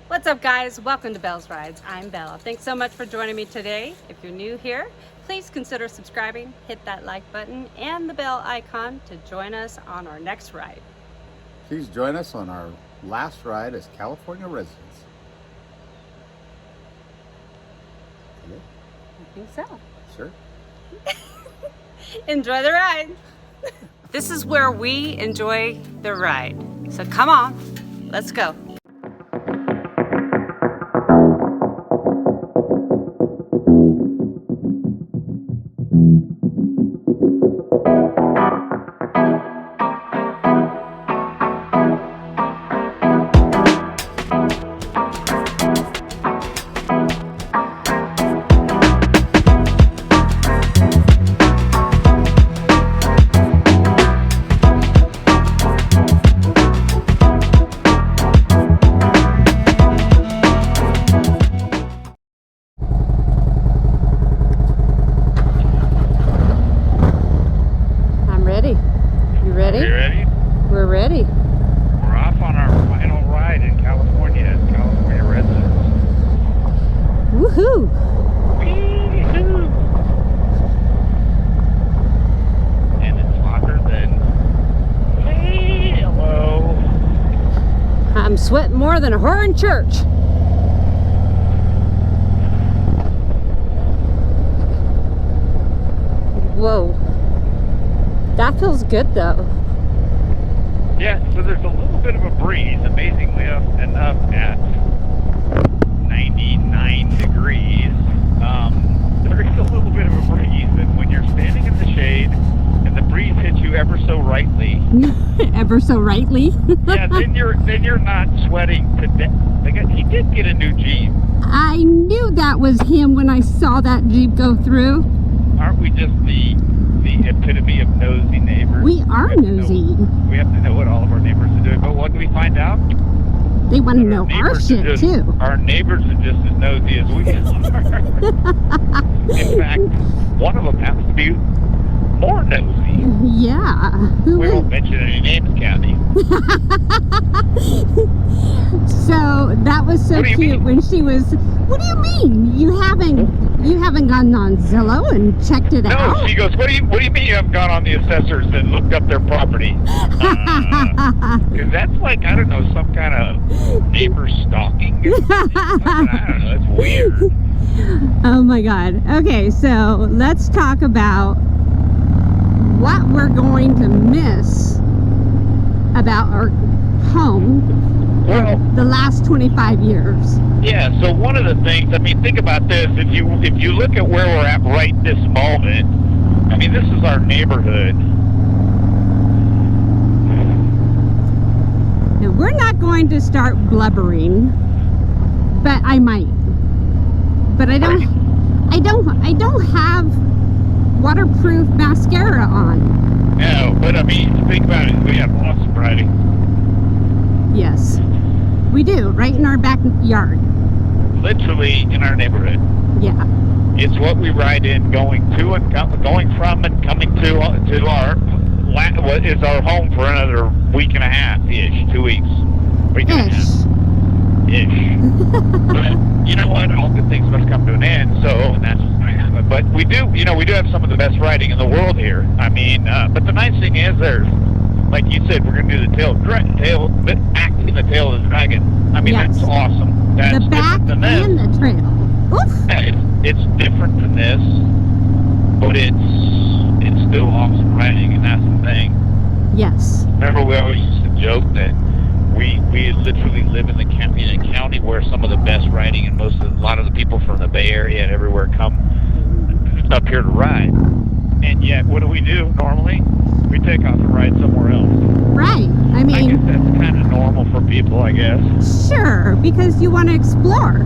What's up, guys? Welcome to Belle's Rides. I'm Belle. Thanks so much for joining me today. If you're new here, please consider subscribing, hit that like button and the bell icon to join us on our next ride. Please join us on our last ride as California residents. I think so. Sure. Enjoy the ride. This is where we enjoy the ride. So come on, let's go. We're ready. We're off on our final ride in California as California residents. Woohoo! Wee-hoo! And it's hotter than... Hey, hello. I'm sweating more than a whore in church. Whoa. That feels good though. Yeah, so there's a little bit of a breeze, amazingly enough, at 99 degrees. There is a little bit of a breeze, and when you're standing in the shade and the breeze hits you ever so rightly, Ever so rightly. yeah, then you're not sweating to death. He did get a new Jeep. I knew that was him when I saw that Jeep go through. Aren't we just the epitome of nosy neighbors? We are nosy. We have to know what all of our neighbors are doing. But what do we find out? They want to know our Neighbors shit are just- too. Our neighbors are just as nosy as we are. In fact, one of them happens to be more nosy. Yeah. Who We is? won't mention any names, Kathy. So that was so What do you cute mean? when she was. What do you mean? You haven't gone on Zillow and checked it No, out? she goes, what do you mean you haven't gone on the assessors and looked up their property? Because that's like, I don't know, some kind of neighbor stalking. I don't know, it's weird. Oh my God. Okay, so let's talk about what we're going to miss about our home Well, the last 25 years. yeah, so one of the things, I mean, think about this. If you look at where we're at right this moment, I mean, this is our neighborhood. Now, we're not going to start blubbering, but I might. But I don't have waterproof mascara on. No, but I mean, think about it. We have awesome riding. Yes, we do, right in our backyard. Literally in our neighborhood. Yeah. It's what we ride in, going to and going from and coming to our what is our home for another week and a half ish, 2 weeks, week and a half ish. But you know what? All good things must come to an end. So that's what's going to happen. But we do have some of the best riding in the world here. I mean, but the nice thing is, there's, like you said, we're going to do acting the tail of the dragon. I mean, Yes. that's awesome. That's The back different than this. and the trail. Oof. It's different than this, but it's still awesome riding, and that's the thing. Yes. Remember, we always used to joke that we literally live in a county where some of the best riding and a lot of the people from the Bay Area and everywhere come up here to ride. And yet, what do we do normally? We take off and ride somewhere else. Right. I I guess mean, that's kind of normal for people, I guess. sure, because you want to explore.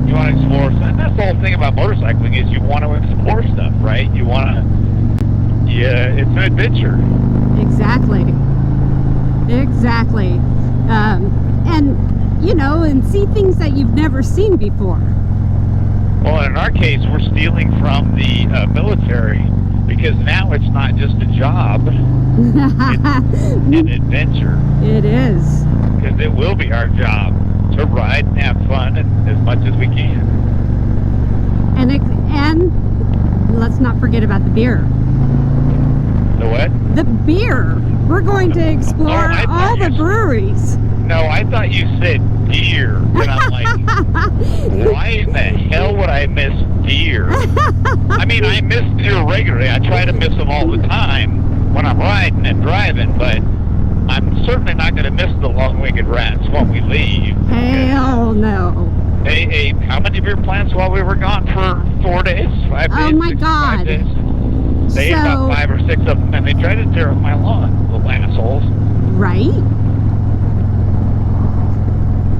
You want to explore, and that's the whole thing about motorcycling is you want to explore stuff, right? You want to, yeah, it's an adventure. Exactly. Exactly. And, you know, and see things that you've never seen before. Well, in our case, we're stealing from the military because now it's not just a job, it's an adventure. It is. Because it will be our job to ride and have fun and as much as we can. And let's not forget about the beer. The what? The beer. We're going to explore I thought all the you- breweries. No, I thought you said deer. And I'm like, why in the hell would I miss deer? I mean, I miss deer regularly. I try to miss them all the time when I'm riding and driving, but I'm certainly not going to miss the long-winged rats when we leave. Hell no. Hey, how many beer plants while we were gone for 4 days? 5 days? Oh my 5 God. days? They ate about 5 or 6 of them, and they tried to tear up my lawn, little assholes. Right?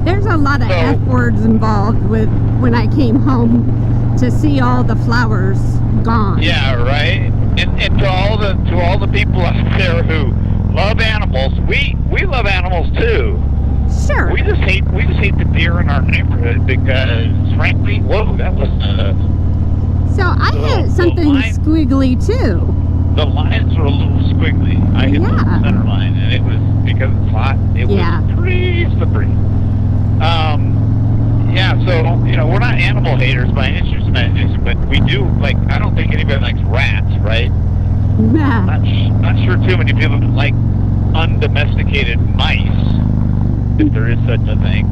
There's a lot of So- F words involved with when I came home to see all the flowers gone. Yeah, right. And to all the people out there who love animals, we love animals too. Sure. We just hate the deer in our neighborhood because, frankly, whoa, that was So I hit the something line- squiggly too. the lines were a little squiggly. I hit the Yeah. center line, and it was because it's hot. It Yeah. was pretty slippery. Yeah. So we're not animal haters by any stretch of imagination, but we do like. I don't think anybody likes rats, right? Nah. Not sure too many people like undomesticated mice, if there is such a thing.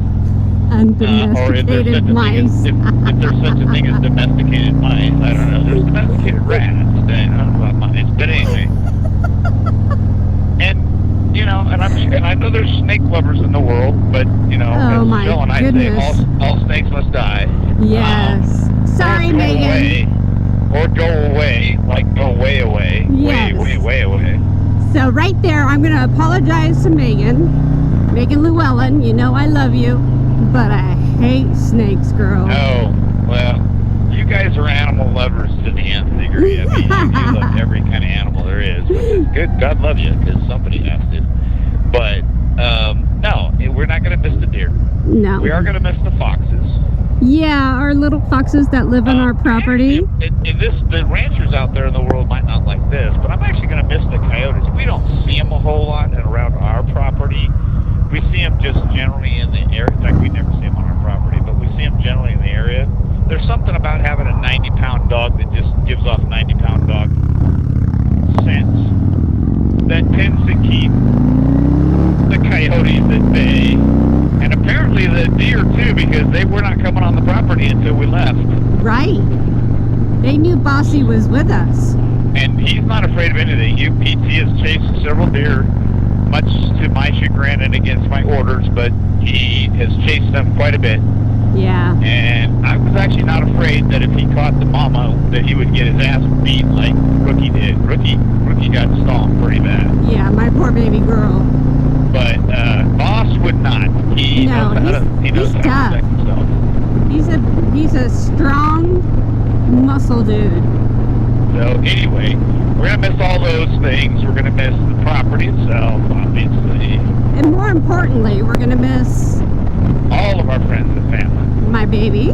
Or if there's Undomesticated such a thing mice. as, if there's such a thing as domesticated mice. I don't know. There's domesticated rats. I don't know about mice, but anyway. And I know there's snake lovers in the world, but Oh, as my Jill and I goodness. say, all snakes must die. Yes. Sorry, Or go Megan. away, or go away, like go way away, Yes. way away. So right there, I'm going to apologize to Megan Llewellyn. You know I love you, but I hate snakes, girl. Oh, well, you guys are animal lovers to the nth degree. I mean, you love every kind of animal there is, which is good. God love you, because somebody has to. But, no, we're not going to miss the deer. No. We are going to miss the foxes. Yeah, our little foxes that live on our property. The ranchers out there in the world might not like this, but I'm actually going to miss the coyotes. We don't see them a whole lot and around our property. We see them just generally in the area. In fact, we never see them on our property, but we see them generally in the area. There's something about having a 90-pound dog that just gives off 90-pound dog scents that tends to keep the coyotes at bay. And apparently the deer, too, because they were not coming on the property until we left. Right. They knew Bossy was with us. And he's not afraid of anything. UPT has chased several deer, much to my chagrin and against my orders, but he has chased them quite a bit. Yeah. And I was actually not afraid that if he caught the mama, that he would get his ass beat like Rookie did. Rookie got stomped pretty bad. Yeah, my poor baby girl. But Boss would not. He No, knows he's how to tough. protect himself. He's a strong muscle dude. So anyway, we're going to miss all those things. We're going to miss the property itself, obviously. And more importantly, we're gonna miss All of our friends and family. my baby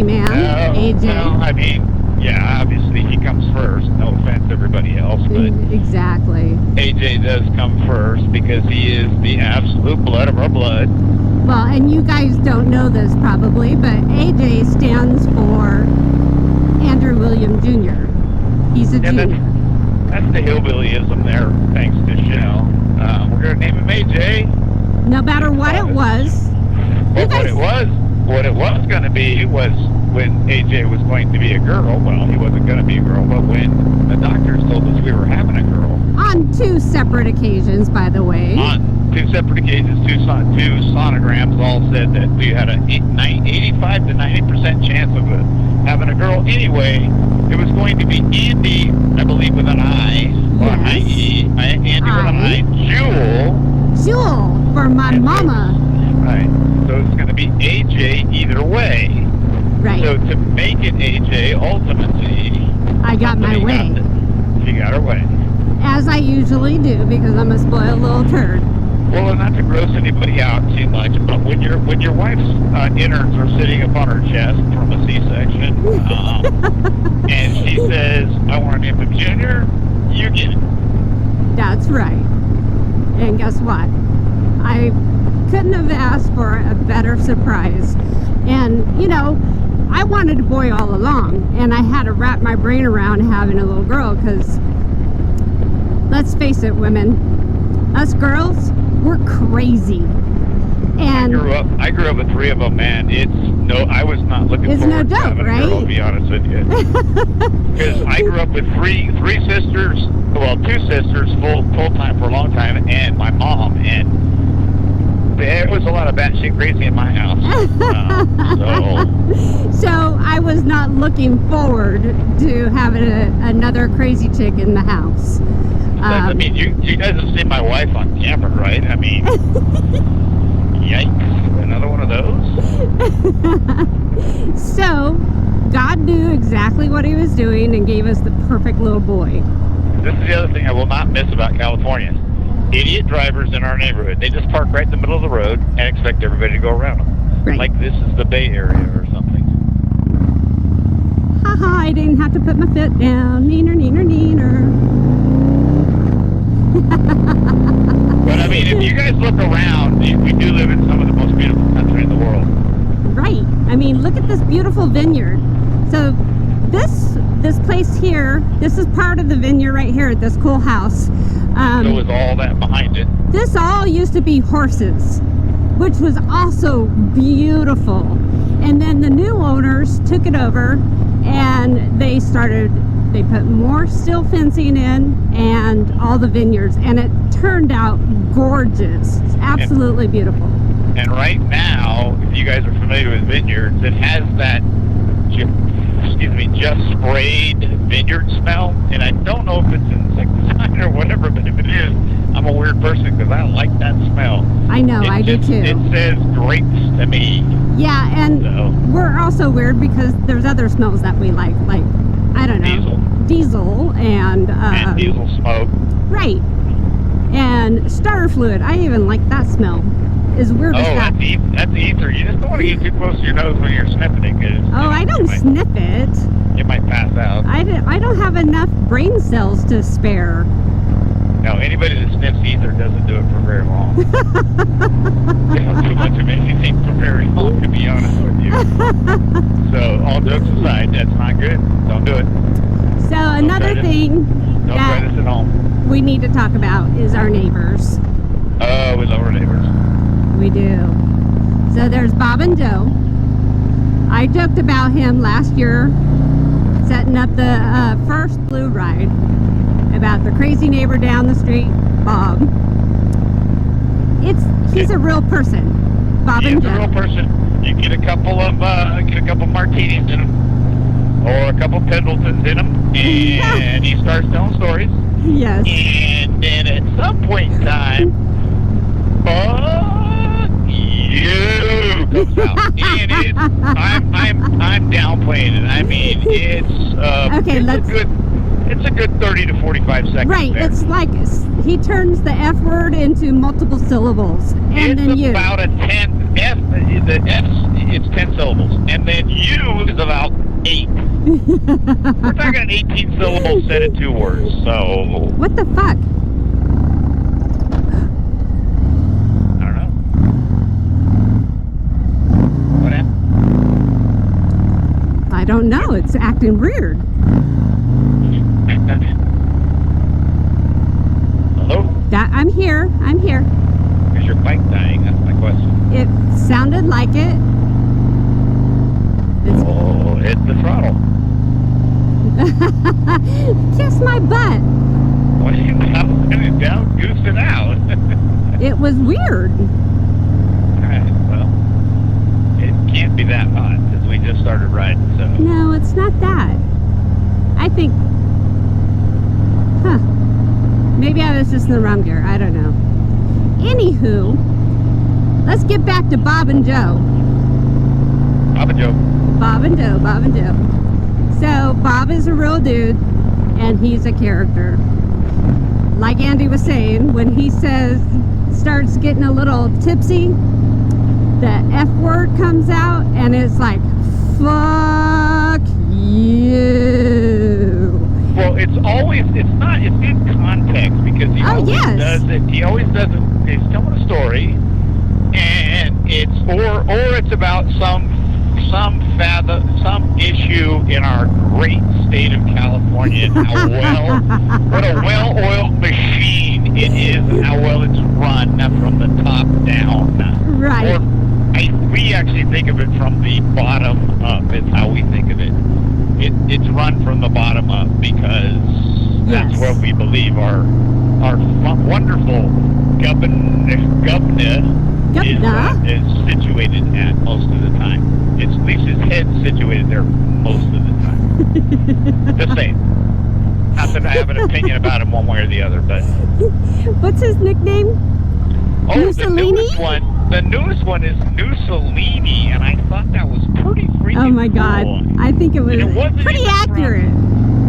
man, AJ. Well, I mean, yeah, obviously he comes first. No offense to everybody else, but Exactly. AJ does come first because he is the absolute blood of our blood. Well, and you guys don't know this probably, but AJ stands for Andrew William Jr. He's a And junior. that's the hillbillyism there, thanks to Shell. We're going to name him AJ. No matter what it was. But what it was going to be was when AJ was going to be a girl. Well, he wasn't going to be a girl, but when the doctors told us we were having a girl. On 2 separate occasions, by the way. On 2 separate occasions, two sonograms all said that we had an 85 to 90% chance of having a girl. Anyway, it was going to be Andy, I believe with an I, or an Yes. IE, Andy with an I, Jewel for my mama. Right. So it's going to be AJ either way. Right. So to make it AJ, ultimately, I got my way. She got her way. As I usually do, because I'm a spoiled little turd. Well, not to gross anybody out too much, but when your wife's innards are sitting up on her chest from a C-section, and she says, "I want to name him Junior," you get it. That's right. And guess what? I couldn't have asked for a better surprise. And, you know, I wanted a boy all along, and I had to wrap my brain around having a little girl, because let's face it, women, us girls, we're crazy. And I grew up with 3 of them, man. I was not looking It's forward no to joke, having a girl, right? to be honest with you. Because I grew up with three sisters, well, 2 sisters full time for a long time, and my mom, and there was a lot of batshit crazy in my house. So I was not looking forward to having another crazy chick in the house. I mean, you guys have seen my wife on camera, right? I mean, yikes, another one of those? So God knew exactly what he was doing and gave us the perfect little boy. This is the other thing I will not miss about California. Idiot drivers in our neighborhood. They just park right in the middle of the road and expect everybody to go around them. Right. Like this is the Bay Area or something. Haha, I didn't have to put my foot down. Neener, neener, neener. But I mean, if you guys look around, we do live in some of the most beautiful country in the world. Right. I mean, look at this beautiful vineyard. So this place here, this is part of the vineyard right here at this cool house. So is all that behind it. This all used to be horses, which was also beautiful. And then the new owners took it over, and they put more steel fencing in and all the vineyards, and it turned out gorgeous. It's absolutely beautiful. And right now, if you guys are familiar with vineyards, it has that, just sprayed vineyard smell. And I don't know if it's insecticide or whatever, but if it is, I'm a weird person because I don't like that smell. I know, I do too. It says grapes to me. Yeah, and we're also weird because there's other smells that we like I don't know. Diesel and diesel smoke. Right. And starter fluid. I even like that smell. As weird as that. That's ether. You just don't want to get too close to your nose when you're sniffing it. I don't sniff it. You might pass out. I don't have enough brain cells to spare. No, anybody that sniffs ether doesn't do it for very long. They don't do much of anything for very long, to be honest with you. So, all jokes aside, that's not good. Don't do it. So, another thing Don't try this at home. we need to talk about is our neighbors. Oh, we love our neighbors. We do. So, there's Bob and Joe. I joked about him last year setting up the first Blue Ride about the crazy neighbor down the street, Bob. He's a real person, Bob and Joe. He's a real person. You get a couple martinis in him, or a couple Pendletons in him, and he starts telling stories. Yes. And then at some point in time, fuck you comes out, and I'm downplaying it. I mean, it's a good 30 to 45 seconds. Right. There. It's like he turns the F word into multiple syllables, and then you. It's about a 10 F. The F, it's 10 syllables, and then U is about 8. We're talking an 18 syllable set of 2 words. So. What the fuck? I don't know. What happened? I don't know. It's acting weird. Hello? I'm here. Is your bike dying? That's my question. It sounded like it. Hit the throttle. Kiss my butt. When you down, goose it out. It was weird. Alright, well, it can't be that hot because we just started riding, so. No, it's not that. I think, maybe I was just in the wrong gear. I don't know. Anywho, let's get back to Bob and Joe. Bob and Joe. Bob and Joe. So, Bob is a real dude, and he's a character. Like Andy was saying, when he starts getting a little tipsy, the F word comes out, and it's like, fuck you. Well, it's in context because he always does it. He always does it. He's telling a story, and it's about some issue in our great state of California, and what a well-oiled machine it is, and how well it's run from the top down. Right. We actually think of it from the bottom up. It's how we think of it. It's run from the bottom up because that's Yes. where we believe our wonderful governor is situated at most of the time. It's at least his head's situated there most of the time. Just saying. Not that I have an opinion about him one way or the other, but What's his nickname? Mussolini? The newest one is Mussolini, and I thought that was pretty freaking Oh my God. cool. I think it was And it wasn't pretty even accurate.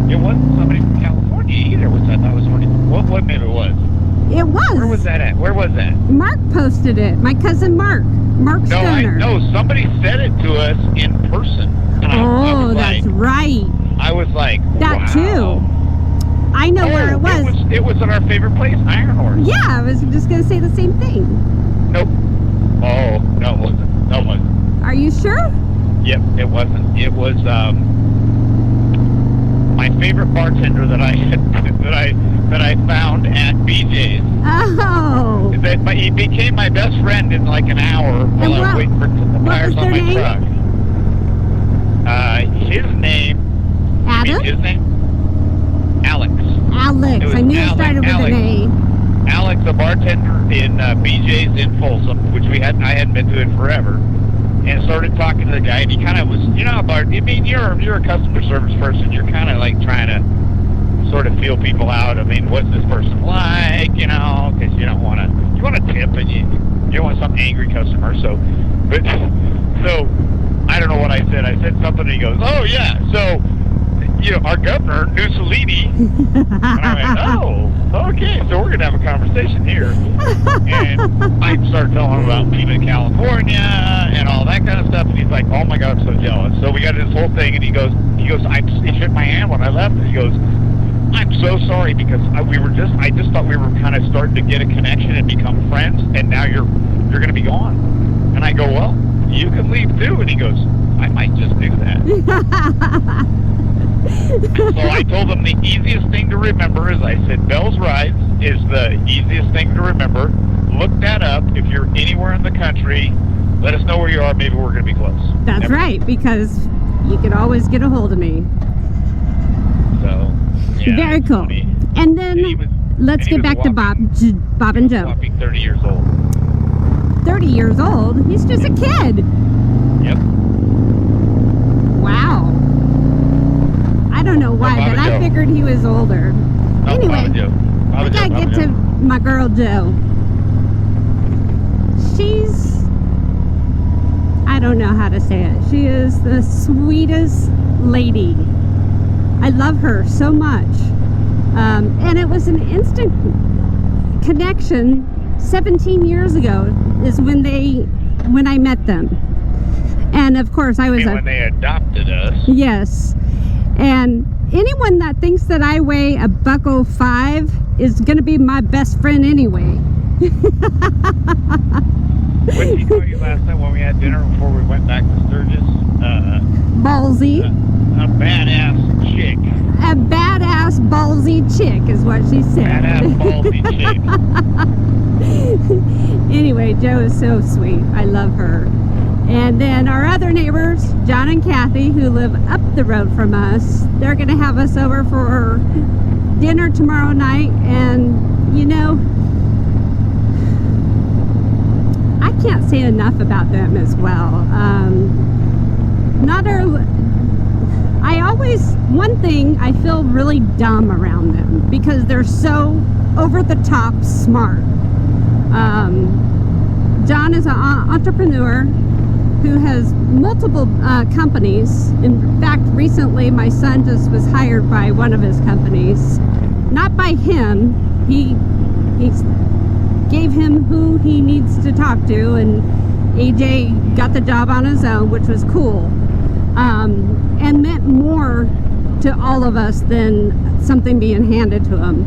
It wasn't somebody from California either, which I thought was funny. What maybe it was? It was. Where was that at? Where was that? Mark posted it. My cousin Mark Stoner. No, somebody said it to us in person. And I Oh, was that's like, right. I was like, That wow. too. I know where it was. It was at our favorite place, Iron Horse. Yeah, I was just going to say the same thing. Nope. Oh, no, it wasn't. No, it wasn't. Are you sure? Yep, it wasn't. It was my favorite bartender that I found at BJ's. Oh. He became my best friend in like an hour while I was waiting for the tires on my truck. His name. Adam? His name? Alex. Alex. It was I knew it started with Alex. an A. Alex, a bartender in BJ's in Folsom, which I hadn't been to in forever, and started talking to the guy, and he kind of was, you're a customer service person, you're kind of like trying to sort of feel people out. I mean, what's this person like, because you want to tip, and you don't want some angry customer, so I don't know what I said. I said something, and he goes, oh yeah, so, our governor, Mussolini, and I went, oh, okay, so we're going to have a conversation here. And I started telling him about being in California and all that kind of stuff, and he's like, oh my God, I'm so jealous. So we got this whole thing, and he goes, he shook my hand when I left, and he goes, I'm so sorry, because I just thought we were kind of starting to get a connection and become friends, and now you're going to be gone. And I go, well, you can leave too. And he goes, I might just do that. So I told him the easiest thing to remember is, I said, Bell's Rides is the easiest thing to remember. Look that up. If you're anywhere in the country, let us know where you are. Maybe we're going to be close. That's right, because you can always get a hold of me. So, yeah. Very cool. Funny. And then let's get back to Bob and Joe. Whopping 30 years old. 30 years old? He's just a kid. Yep. Wow. I don't know why, Bob but and I Joe. figured he was older. Anyway, I gotta get to my girl Joe. I don't know how to say it. She is the sweetest lady. I love her so much. And it was an instant connection 17 years ago is when I met them. And of course I was when they adopted us. Yes. And anyone that thinks that I weigh $105 is going to be my best friend anyway. What did he tell you last night when we had dinner before we went back to Sturgis? Ballsy. A badass chick. A badass ballsy chick is what she said. Badass ballsy chick. Anyway, Joe is so sweet. I love her. And then our other neighbors, John and Kathy, who live up the road from us, they're going to have us over for dinner tomorrow night. And, I can't say enough about them as well. One thing, I feel really dumb around them because they're so over the top smart. John is an entrepreneur who has multiple companies. In fact, recently my son just was hired by one of his companies. Not by him. He gave him who he needs to talk to, and AJ got the job on his own, which was cool. And meant more to all of us than something being handed to him.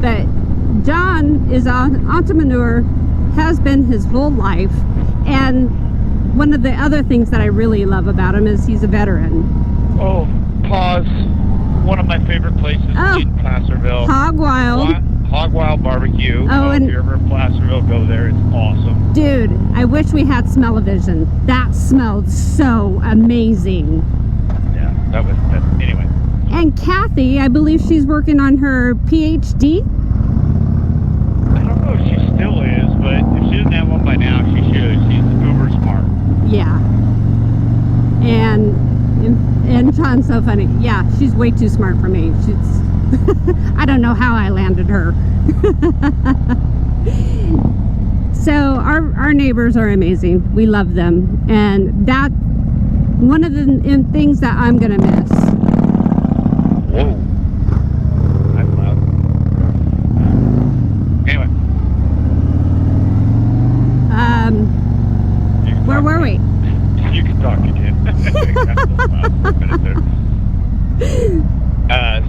But John is an entrepreneur. has been his whole life. And one of the other things that I really love about him is he's a veteran. Oh, pause. One of my favorite places Oh. in Placerville. Hog Wild. Hog Wild Barbecue. Oh, If and- you're ever in Placerville, go there. It's awesome. Dude, I wish we had smell-o-vision. That smelled so amazing. Yeah, anyway. And Kathy, I believe she's working on her PhD. I don't know if she still is, but if she doesn't have one by now, she should. She's uber smart. Yeah. And John's so funny. Yeah, she's way too smart for me. She's I don't know how I landed her. So our neighbors are amazing. We love them. And that one of the things that I'm gonna miss. Whoa. That's loud. Anyway. You can Where talk were we? again. You can talk again.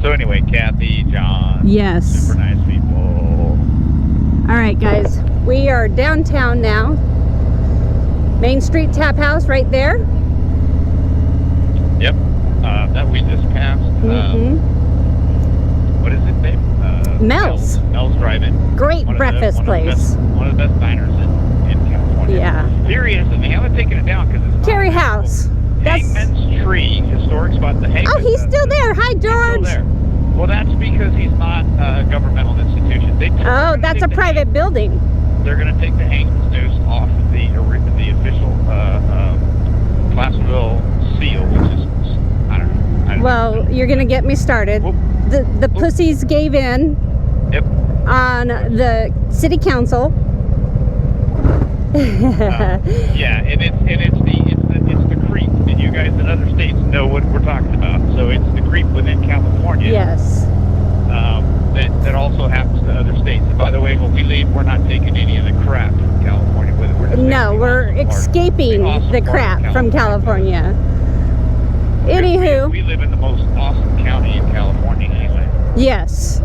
So anyway, Kathy, John. Yes. Super nice people. All right, guys. We are downtown now. Main Street Tap House right there. Yep. That we just passed. Mhm. What is it, babe? Mel's. Mel's Drive-In. Great breakfast place. One of the best diners in California. Yeah. Seriously, they haven't taken it down because it's Carey House. That's. Hangman's Tree, historic spot. The Hangman's. Oh, he's still there. Hi, He's still George. there. Well, that's because he's not a governmental institution. Oh, that's a private building. They're going to take the Hangman's Noose off the official Placerville seal, which is, I don't know. Well, you're gonna get me started. Whoop. The pussies gave in Yep. on the city council. Yeah, and it's the creep, and you guys in other states know what we're talking about. So it's the creep within California. Yes. That also happens to other states. And by the way, when we leave, we're not taking any of the crap from California with it. We're just No, taking we're the awesome part- escaping awesome the part of crap from California. We Anywho, live in the most awesome county in California, anyway. yes,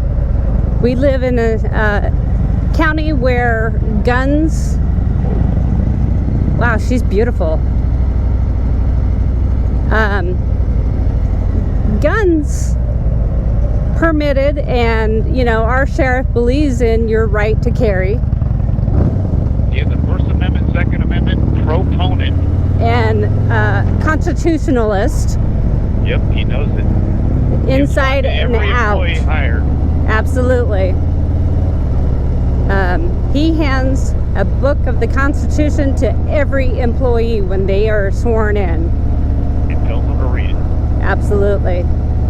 we live in a county where guns. Wow, she's beautiful. Guns permitted, and our sheriff believes in your right to carry, He is a First Amendment, Second Amendment proponent. and constitutionalist Yep, he knows it. inside and Every out. employee hired. Absolutely. He hands a book of the Constitution to every employee when they are sworn in. And tells them to read it. Absolutely.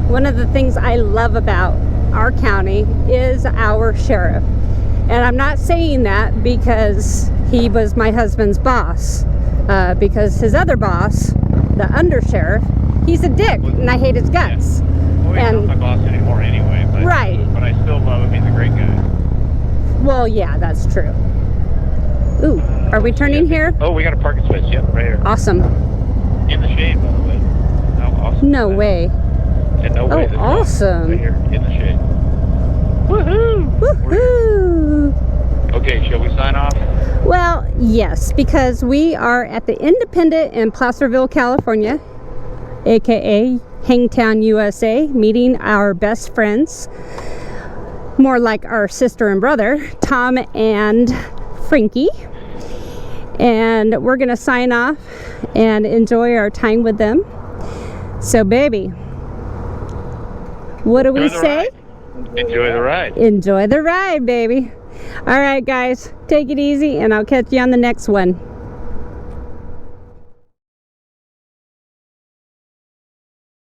One of the things I love about our county is our sheriff. And I'm not saying that because he was my husband's boss. Because his other boss, the undersheriff, he's a dick and I hate his guts. Well, he's And- not my boss anymore anyway. But, Right. But I still love him. He's a great guy. Well, yeah, that's true. Ooh, are we turning here? Oh, we got a parking space. Yep, right here. Awesome. In the shade, by the way. How awesome. No is that? way. And no way. Oh, this one. awesome. Right here, in the shade. Woohoo! Woohoo! Okay, shall we sign off? Well, yes, because we are at the Independent in Placerville, California, aka Hangtown, USA, meeting our best friends, more like our sister and brother, Tom and Frankie. And we're gonna sign off and enjoy our time with them. So, baby, what do we Enjoy the say? ride. Enjoy the ride. Enjoy the ride, baby. All right, guys, take it easy, and I'll catch you on the next one.